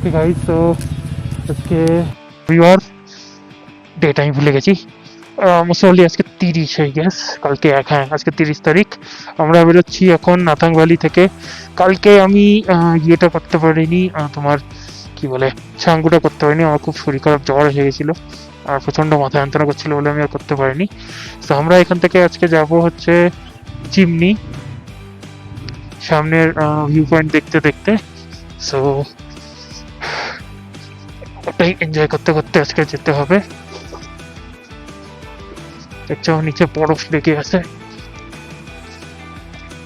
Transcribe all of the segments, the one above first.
Okay guys, তো আজকে রবিবার, ডেট আমি ভুলে গেছি। মোস্টলি আজকে 30 হয়ে গেছে, কালকে হ্যাঁ আজকে 30 তারিখ। আমরা বেরোচ্ছি এখন নাথাং ভ্যালি থেকে। কালকে আমি ইয়েটা করতে পারিনি, তোমার কি বলে ছাঙ্গুটা করতে পারিনি। আমার খুব শরীর খারাপ, জ্বর এসে গেছিলো আর প্রচণ্ড মাথা যন্ত্রণা করছিল বলে আমি আর করতে পারিনি। তো আমরা এখান থেকে আজকে যাব হচ্ছে চিমনি, সামনের ভিউ পয়েন্ট দেখতে দেখতে। সো ওটাই এনজয় করতে করতে আজকে যেতে হবে। দেখছো নিচে বরফ লেগে আছে।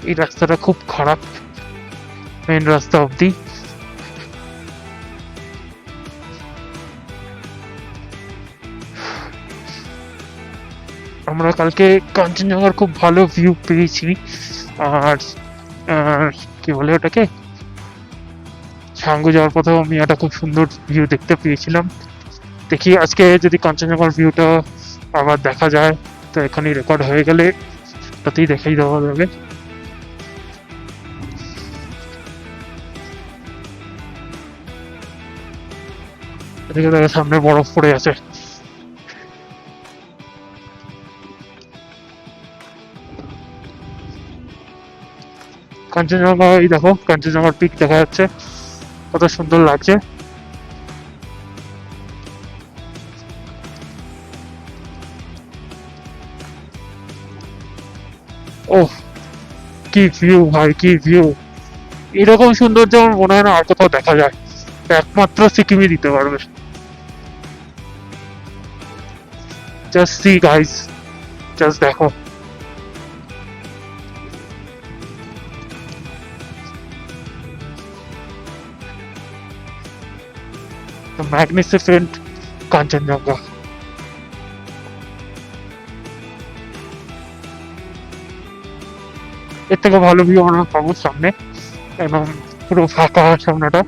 এই রাস্তাটা খুব খারাপ, মেন রাস্তা অব্দি। আমরা কালকে কাঞ্চনজঙ্ঘার খুব ভালো ভিউ পেয়েছি। আর কি বলে ওটাকে, সাঙ্গু যাওয়ার পথেও আমি একটা খুব সুন্দর ভিউ দেখতে পেয়েছিলাম। দেখি আজকে যদি কাঞ্চনজঙ্ঘার ভিউটা আবার দেখা যায়, তো এখানেই রেকর্ড হয়ে গেলে তাতেই দেখাই দেওয়া যাবে। এদিকে দেখো সামনে বরফ পড়ে আছে। কাঞ্চনজঙ্ঘা, এই দেখো কাঞ্চনজঙ্ঘার পিক দেখা যাচ্ছে, কত সুন্দর লাগছে। ওহ, কি ভিউ ভাই, কি ভিউ! এরকম সৌন্দর্য আমার মনে হয় না আর কোথাও দেখা যায়, একমাত্র সিকিমই দিতে পারবে। জাস্ট সি গাইস, জাস্ট দেখো। ম্যাগনিফিসেন্ট কাঞ্চনজঙ্ঘা। এর থেকে ভালো ভিউ আমরা পাবো সামনে, একদম পুরো ফাঁকা সামনেটা।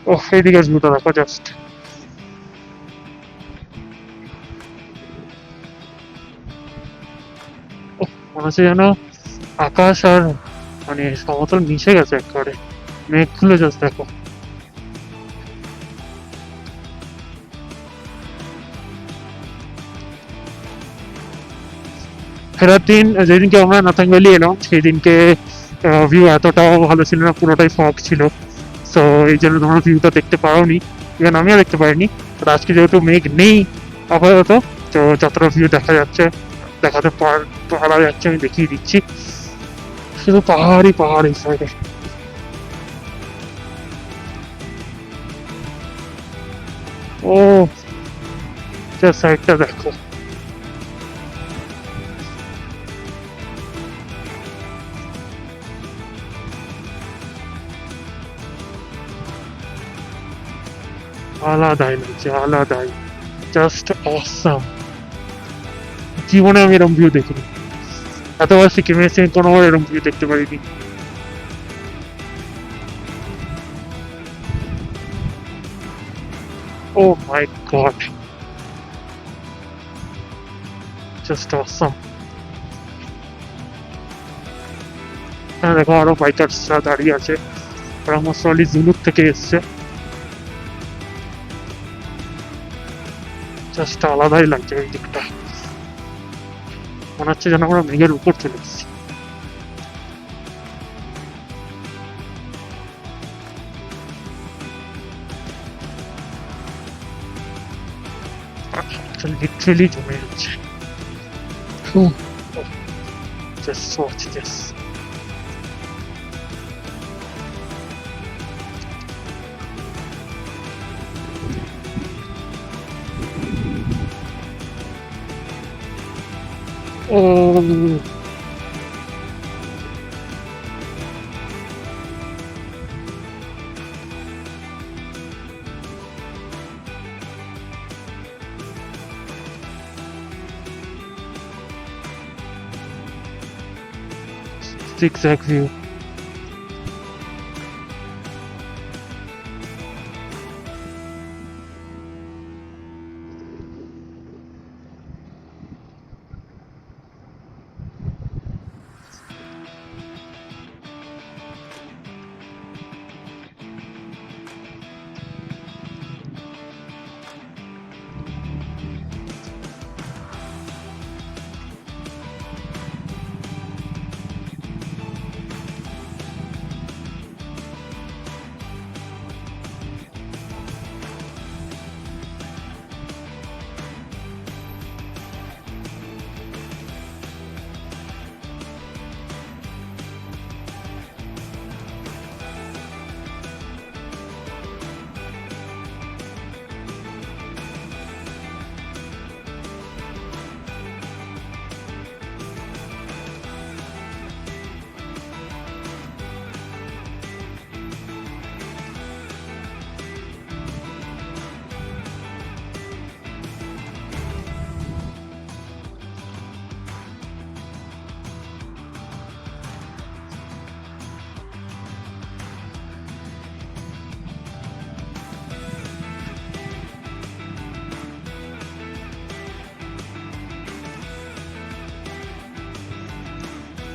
ও এইদিকে ভিউটা দেখো জাস্ট। মনে হচ্ছে যেন আকাশ আর মানে সমতল মিশে গেছে একেবারে, মেঘগুলো জাস্ট দেখো। ফেরার দিন যেদিনকে আমরা নাথাং ভ্যালি এলাম সেই দিনকে ভিউ এতটাও ভালো ছিল না, পুরোটাই ফগ ছিল। তো এই জন্য তোমরা ভিউটা দেখতে পারোনি, ইভেন আমিও দেখতে পারিনি। বাট আজকে যেহেতু মেঘ নেই আপাতত, তো যতটা ভিউ দেখা যাচ্ছে, দেখাতে পারা যাচ্ছে, আমি দেখিয়ে দিচ্ছি। শুধু পাহাড়ই পাহাড় এই সাইডে। ও সাইডটা দেখো, আলাদাই লাগছে, আলাদাই, জাস্ট অসাম। জীবনে আমি এরকম ভিউ দেখিনি, এতবার সিকিমে এসে কোনোবার এরকম ভিউ দেখতে পারিনি। ও মাই গড, জাস্ট অসাম। হ্যাঁ দেখো আরো বাইকার্সরা দাঁড়িয়ে আছে, ওরা মোস্টলি জুলুক থেকে এসছে। জাস্ট আলাদাই লাগছে এই দিকটা, মনে হচ্ছে যেন আমরা মেঘের উপর চলে এসেছি। লিটারেলি জমে যাচ্ছে। Just watch this. ও 6x view.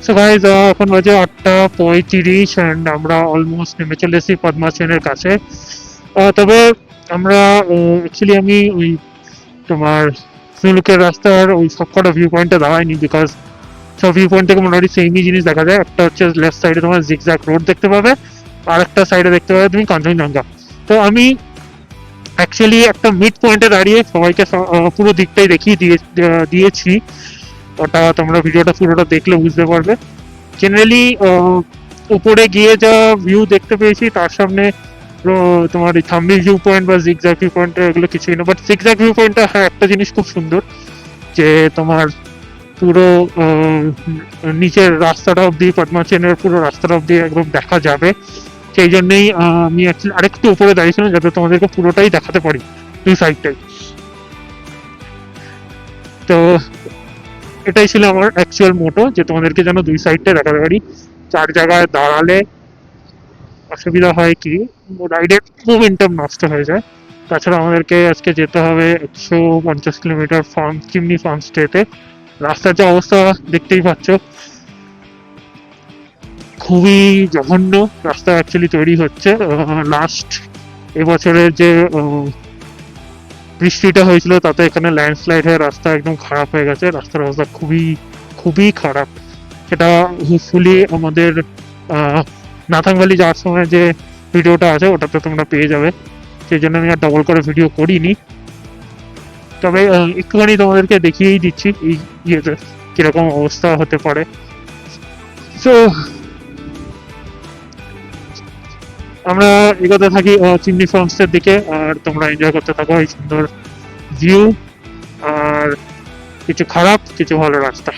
সো গাইজ এখন বাজে 8:35 অ্যান্ড আমরা অলমোস্ট নেমে চলে এসেছি পদ্মা চেনের কাছে। তবে আমরা অ্যাকচুয়ালি আমি ওই তোমার সুলুকের রাস্তার ওই সবকটা ভিউ পয়েন্টে দাঁড়াইনি, বিকজ সব ভিউ পয়েন্ট থেকে মোটামুটি সেমই জিনিস দেখা যায়। একটা হচ্ছে লেফট সাইডে তোমার জিগজ্যাগ রোড দেখতে পাবে, আর একটা সাইডে দেখতে পাবে তুমি কাঞ্চনজঙ্ঘা। তো আমি অ্যাকচুয়ালি একটা মিড পয়েন্টে দাঁড়িয়ে সবাইকে পুরো দিকটাই দেখিয়ে দিয়েছি। ওটা তোমরা ভিডিওটা পুরোটা দেখলে বুঝতে পারবে। জেনারেলি উপরে গিয়ে যা ভিউ দেখতে পেয়েছি তার সামনে তোমার এই থাম্বিল ভিউ পয়েন্ট বা জিগজ্যাগ ভিউ পয়েন্ট এগুলো কিছুই না। বাট জিগজ্যাগ ভিউ পয়েন্টটা হ্যাঁ একটা জিনিস খুব সুন্দর, যে তোমার পুরো নিচের রাস্তাটা অব্দি পদ্মা চেনের পুরো রাস্তাটা অব্দি একদম দেখা যাবে। সেই জন্যই আমি অ্যাকচুয়ালি আরেকটু উপরে দাঁড়িয়েছিলাম যাতে তোমাদেরকে পুরোটাই দেখাতে পারি, দুই সাইডটাই। তো এটাই ছিল আমার অ্যাকচুয়াল মোটো, যে তোমাদেরকে যেন দুই সাইডটা দেখাতে পারি। চার জায়গায় দাঁড়ালে অসুবিধা হয় কি, রাইডের মোমেন্টাম নষ্ট হয়ে যায়। তাছাড়া আমাদেরকে আজকে যেতে হবে 150 কিলোমিটার চিমনি ফার্ম স্টেতে। রাস্তার যে অবস্থা দেখতেই পাচ্ছ, খুবই জঘন্য রাস্তা অ্যাকচুয়ালি তৈরি হচ্ছে। লাস্ট এবছরের যে বৃষ্টিটা হয়েছিল তাতে এখানে ল্যান্ডস্লাইড হয়ে রাস্তা একদম খারাপ হয়ে গেছে। রাস্তার অবস্থা খুবই খুবই খারাপ। সেটা হোপফুলি আমাদের নাথাংভ্যালি যাওয়ার সময় যে ভিডিওটা আছে ওটাতে তোমরা পেয়ে যাবে, সেই জন্য আমি আর ডবল করে ভিডিও করিনি। তবে একটুখানি তোমাদেরকে দেখিয়েই দিচ্ছি এই ইয়েতে কিরকম অবস্থা হতে পারে। সো আমরা এগোতে থাকি চিমনি ফার্মসের দিকে, আর তোমরা এনজয় করতে থাকো এই সুন্দর ভিউ আর কিছু খারাপ কিছু ভালো রাস্তা।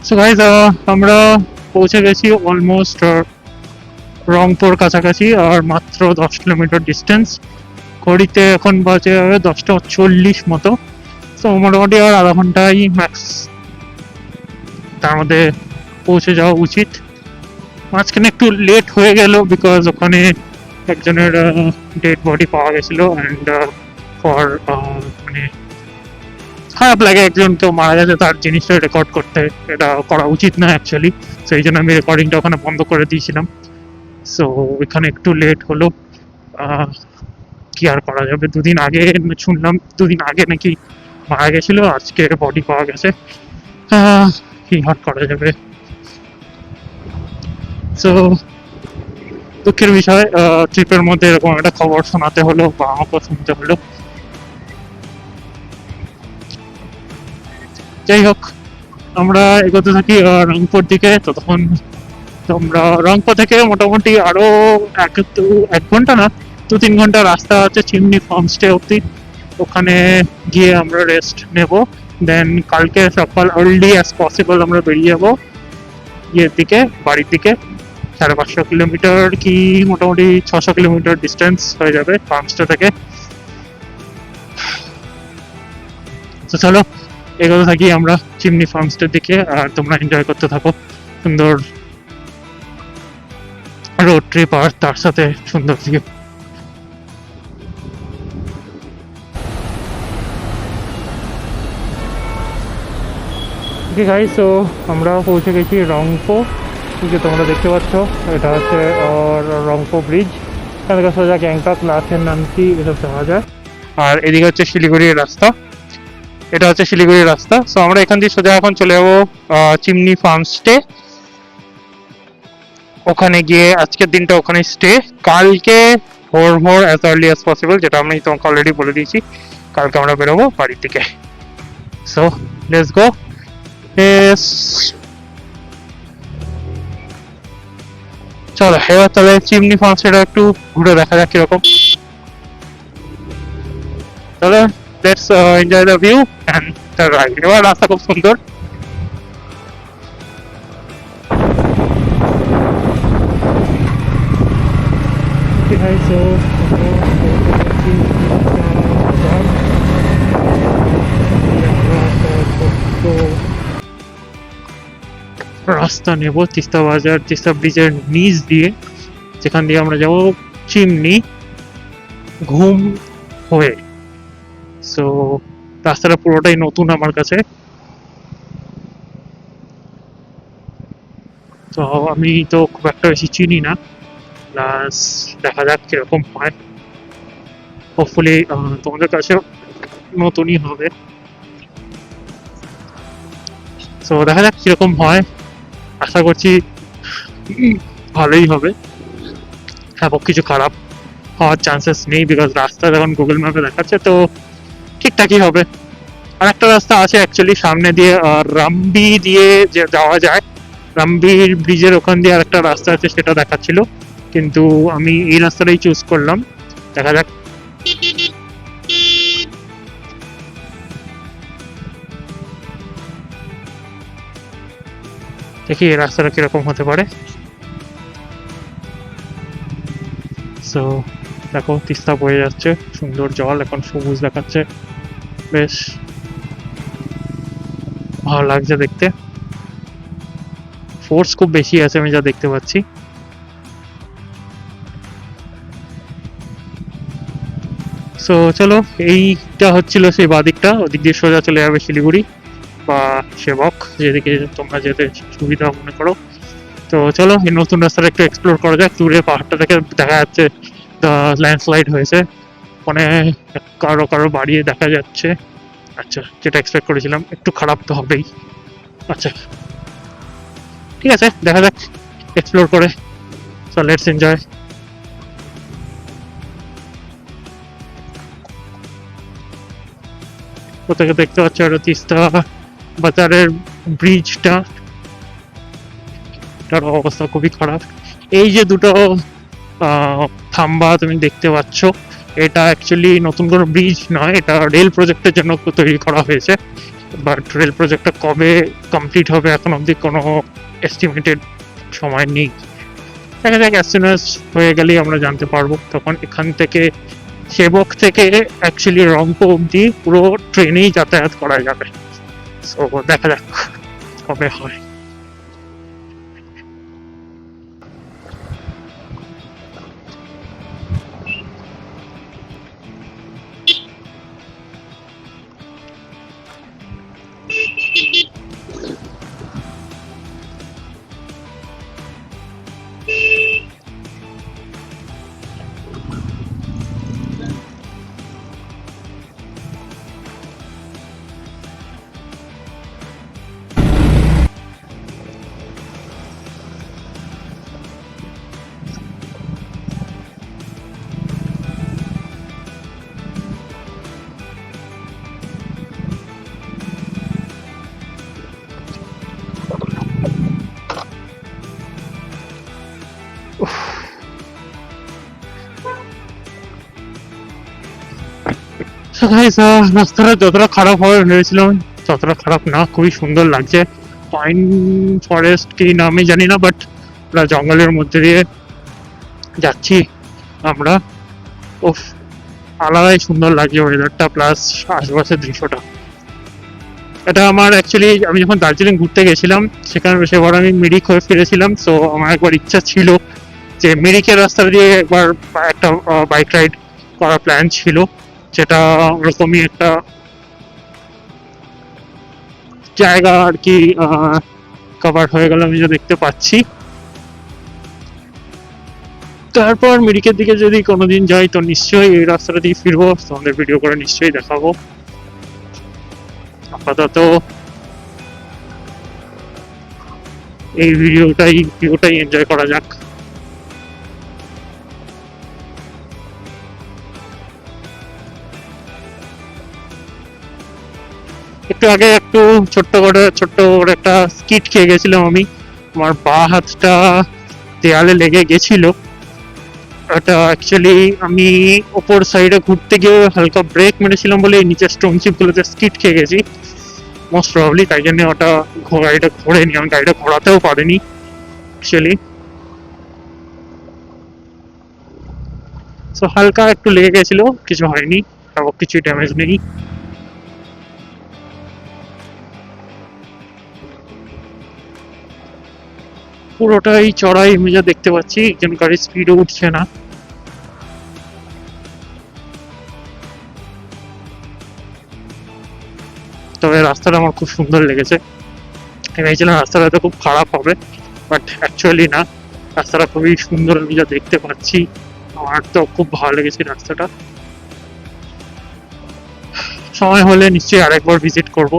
সো গাইজ আমরা পৌঁছে গেছি অলমোস্ট রংপুর কাছাকাছি, আর মাত্র 10 কিলোমিটার ডিস্টেন্স। ঘড়িতে এখন বাজে 10:40 মতো। তো মোটামুটি আর আধা ঘন্টাই ম্যাক্স তার মধ্যে পৌঁছে যাওয়া উচিত। মাঝখানে একটু লেট হয়ে গেল বিকজ ওখানে একজনের ডেড বডি পাওয়া গেছিলো, অ্যান্ড ফর মানে খারাপ লাগে একজন কেউ মারা গেছে তার জিনিসটা রেকর্ড করতে, এটা করা উচিত না অ্যাকচুয়ালি। সেই জন্য আমি রেকর্ডিংটা ওখানে বন্ধ করে দিয়েছিলাম। সো এখানে একটু লেট হলো, কি আর করা যাবে। দুদিন আগে শুনলাম, দুদিন আগে নাকি মারা গেছিল, আজকে বডি পাওয়া গেছে, কি আর করা যাবে। সো দুঃখের বিষয়, ট্রিপের মধ্যে এরকম একটা খবর শোনাতে হলো বা আমাকেও শুনতে হলো। যাই হোক, আমরা এগোতে থাকি রংপুর দিকে। ততক্ষণ তোমরা রংপুর থেকে মোটামুটি আরো 1 ঘন্টা না 2-3 ঘন্টা রাস্তা আছে চিমনি ফার্ম স্টে অব্দি। ওখানে গিয়ে আমরা রেস্ট নেব, দেন কালকে সকাল আর্লি অ্যাজ পসিবল আমরা বেরিয়ে যাবো ইয়ের দিকে, বাড়ির দিকে। 550 কিলোমিটার কি মোটামুটি 600 কিলোমিটার ডিস্টেন্স হয়ে যাবে ফার্ম স্টে থেকে। তো চলো এগোতে থাকি আমরা চিমনি ফার্ম স্টের দিকে, আর তোমরা এনজয় করতে থাকো সুন্দর রোড ট্রিপ আর তার সাথে সুন্দর ভিউ। গাইস, তো আমরা পৌঁছে গেছি রংপো, যে তোমরা দেখতে পাচ্ছ এটা হচ্ছে রংপো ব্রিজ। এখান থেকে সোজা গ্যাংটক, লাচেন, নামচি এসব যাওয়া যায়। আর এদিকে হচ্ছে শিলিগুড়ির রাস্তা, এটা হচ্ছে শিলিগুড়ির রাস্তা। সো আমরা এখান দিয়ে সোজা এখন চলে যাবো চিমনি ফার্ম স্টে। ওখানে গিয়ে আজকের দিনটা ওখানে স্টে, কালকে ভোর ভোর অ্যাজ আর্লি অ্যাজ পসিবল, যেটা আমি তোমাকে অলরেডি বলে দিয়েছি, কালকে আমরা বেরোবো বাড়ির দিকে। সো লেটস গো, এস চলো এবার তাহলে চিমনি ফলসটা একটু ঘুরে দেখা যাক কিরকম। চলো let's enjoy the view and the ride. এবার রাস্তা খুব সুন্দর। রাস্তা নেব তিস্তা বাজার, তিস্তা ব্রিজের নিচ দিয়ে, যেখান দিয়ে আমরা যাব চিমনি ঘুম হয়ে। সো রাস্তাটা পুরোটাই নতুন আমার কাছে, তো আমি তো খুব একটা বেশি চিনি না। প্লাস দেখা যাক কিরকম হয়। হোপফুলি তোমাদের কাছে নতুনই হবে। তো দেখা যাক কিরকম হয়, আশা করছি ভালোই হবে। হ্যাঁ, কিছু খারাপ হওয়ার চান্সেস নেই, বিকজ রাস্তা যখন গুগল ম্যাপে দেখাচ্ছে তো ঠিকঠাকই হবে। আর একটা রাস্তা আছে অ্যাকচুয়ালি সামনে দিয়ে, রামবি দিয়ে যে যাওয়া যায়, রামবির ব্রিজের ওখান দিয়ে আর একটা রাস্তা আছে, সেটা দেখাচ্ছিল, কিন্তু আমি এই রাস্তাটাই চুজ করলাম। দেখা যাক। দেখি এই রাস্তাটা কিরকম হতে পারে। সো দেখো তিস্তা বয়ে যাচ্ছে, সুন্দর জল, এখন সবুজ দেখাচ্ছে, বেশ ভালো লাগছে দেখতে। ফোর্স খুব বেশি আছে আমি যা দেখতে পাচ্ছি। সো চলো, এইটা হচ্ছিল সেই বাদিকটা, ওদিক দিয়ে সোজা চলে যাবে শিলিগুড়ি বা সেবক, যেদিকে তোমরা যেতে সুবিধা মনে করো। তো চলো এই নতুন রাস্তাটা একটু এক্সপ্লোর করা যাক। দূরে পাহাড়টা থেকে দেখা যাচ্ছে ল্যান্ডস্লাইড হয়েছে, মানে কারো কারো বাড়িয়ে দেখা যাচ্ছে। আচ্ছা, যেটা এক্সপেক্ট করেছিলাম, একটু খারাপ তো হবেই। আচ্ছা ঠিক আছে, দেখা যাক এক্সপ্লোর করে। So let's enjoy. কোথাকে দেখতে পাচ্ছ এটা তিস্তা বাজারের ব্রিজটা, এটার অবস্থা খুবই খারাপ। এই যে দুটো থাম্বা তুমি দেখতে পাচ্ছ, এটা অ্যাকচুয়ালি নতুন কোনো ব্রিজ নয়, এটা রেল প্রজেক্টের জন্য তৈরি করা হয়েছে। বাট রেল প্রজেক্টটা কবে কমপ্লিট হবে এখন অবধি কোনো এস্টিমেটেড সময় নেই। দেখা যাক, অ্যাজ সুন অ্যাজ হয়ে গেলেই আমরা জানতে পারবো। তখন এখান থেকে সেবক থেকে অ্যাকচুয়ালি রংপুর অবধি পুরো ট্রেনেই যাতায়াত করা যাবে। সো দেখা যাক কবে হয়। রাস্তাটা যতটা খারাপ হবে ভেবেছিলাম ততটা খারাপ না, খুবই সুন্দর লাগছে। পাইন ফরেস্ট কি নামে জানি না, বাট পুরো জঙ্গলের মধ্যে দিয়ে যাচ্ছি আমরা। উফ, আলাদাই সুন্দর লাগছে ওয়েদারটা, প্লাস আশেপাশের দৃশ্যটা। এটা আমার অ্যাকচুয়ালি, আমি যখন দার্জিলিং ঘুরতে গেছিলাম সেবার আমি মিরিক হয়ে ফিরেছিলাম। তো আমার একবার ইচ্ছা ছিল যে মিরিকের রাস্তা দিয়ে একবার একটা বাইক রাইড করার প্ল্যান ছিল, যেটা ওরকমই একটা জায়গা আর কি কভার হয়ে গেল আমি যা দেখতে পাচ্ছি। তারপর মিরিকের দিকে যদি কোনোদিন যাই তো নিশ্চয়ই এই রাস্তাটা দিয়ে ফিরবো, তোমাদের ভিডিও করে নিশ্চয়ই দেখাবো। আপাতত এই ভিডিওটাই এনজয় করা যাক। একটু আগে একটু ছোট্ট করে একটা স্কিট খেয়ে গেছিলাম আমি। আমার বাঁ হাতটা দেয়ালে লেগে গেছিল। এটা অ্যাকচুয়ালি আমি ওপর সাইডে ঘুরতে গিয়ে হালকা ব্রেক মেরেছিলাম বলে এই নিচের স্টোন চিপ গুলোতে স্কিট খেয়ে গেছি মোস্ট প্রবাবলি, তাই জন্য ওটা গাড়িটা ঘোরেনি, আমি গাড়িটা ঘোরাতেও পারিনি অ্যাকচুয়ালি। সো হালকা একটু লেগে গেছিল, কিছু হয়নি, তারপর কিছু ড্যামেজ নেই। পুরোটাই চড়াই, আমি যা দেখতে পাচ্ছি একজন গাড়ির স্পিডও উঠছে না। তবে রাস্তাটা আমার খুব সুন্দর লেগেছে। আমি ভেবেছিলাম রাস্তাটা হয়তো খুব খারাপ হবে, বাট অ্যাকচুয়ালি না, রাস্তাটা খুবই সুন্দর আমি যা দেখতে পাচ্ছি। আমার তো খুব ভালো লেগেছে রাস্তাটা। সময় হলে নিশ্চয়ই আরেকবার ভিজিট করব।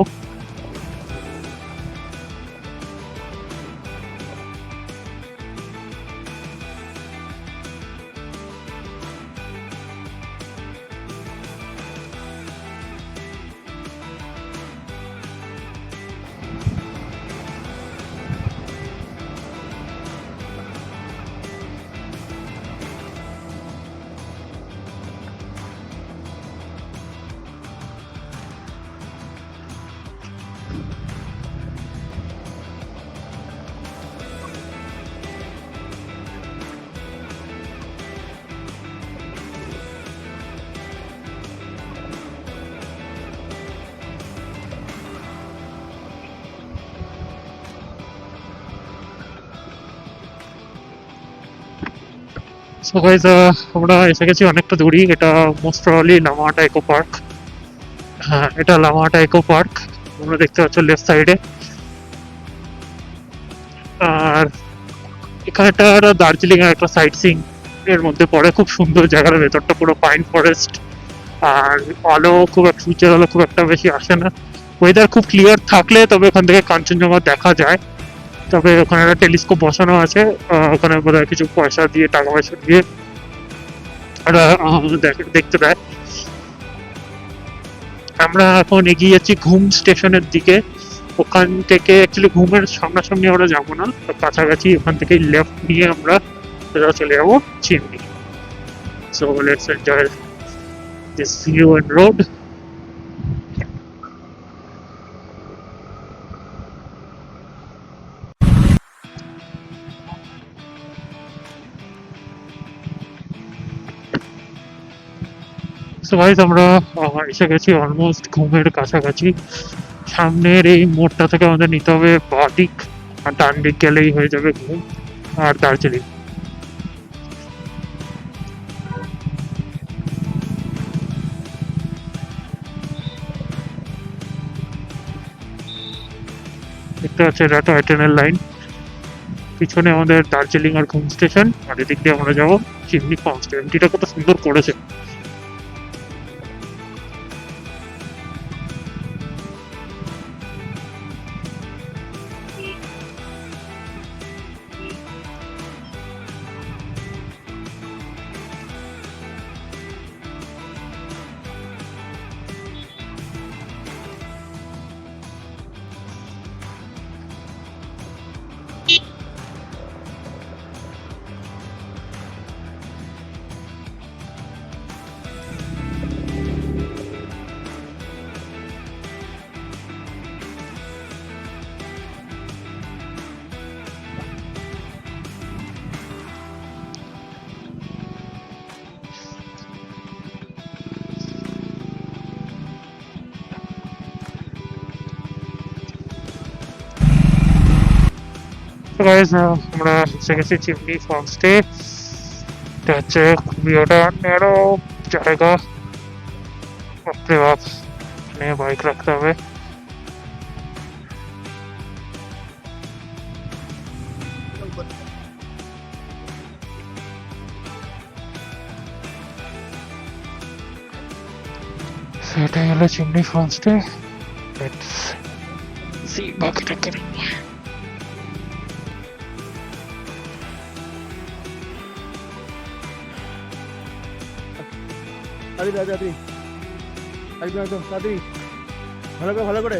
সো গাইস, আমরা এসে গেছি অনেকটা দূরই। এটা most probably Lamahatta eco park. হ্যাঁ, এটা লামাহাটা ইকো পার্ক, তোমরা দেখতে পাচ্ছ লেফট সাইডে। আর এখানটা দার্জিলিং এর একটা সাইট সিং এর মধ্যে পড়ে, খুব সুন্দর জায়গার ভেতরটা পুরো পাইন ফরেস্ট। আর আলো খুব একটা, সূর্যের আলো খুব একটা বেশি আসে না। ওয়েদার খুব ক্লিয়ার থাকলে তবে ওখান থেকে কাঞ্চনজঙ্ঘা দেখা যায়। তবে ওখানে একটা টেলিস্কোপ বসানো আছে, ওখানে বোধহয় কিছু পয়সা দিয়ে, টাকা পয়সা দিয়ে ওরা দেখতে দেয়। আমরা এখন এগিয়ে যাচ্ছি ঘুম স্টেশনের দিকে। ওখান থেকে অ্যাকচুয়ালি ঘুমের সামনাসামনি আমরা যাবো না, তো কাছাকাছি ওখান থেকে লেফট নিয়ে আমরা সোজা চলে যাবো Chimney. So let's enjoy this view and road. So guys, আমরা এসে গেছি অলমোস্ট ঘুমের কাছাকাছি। সামনের এই মোড়টা থেকে আমাদের নিতে হবে বাঁ দিক, আর ডান দিক গেলেই হয়ে যাবে ঘুম আর দার্জিলিং। দেখতে পাচ্ছি এটা টয় ট্রেনের লাইন। পিছনে আমাদের দার্জিলিং আর ঘুম স্টেশন, আর এদিক দিয়ে আমরা যাবো চিমনি ফার্ম স্টে। এমটিটা কত সুন্দর করেছে। তো গাইস, আমরা এসে গেছি চিমনি ফার্ম স্টে। এটা হচ্ছে খুবই একটা ন্যারো জায়গা, বাপরে বাপ, এখানে বাইক রাখতে হবে। সেটাই হলো chimney farm stay. Let's see বাকিটা কি। তাড়াতাড়ি তাড়াতাড়ি একদম একদম তাড়াতাড়ি। ভালো করে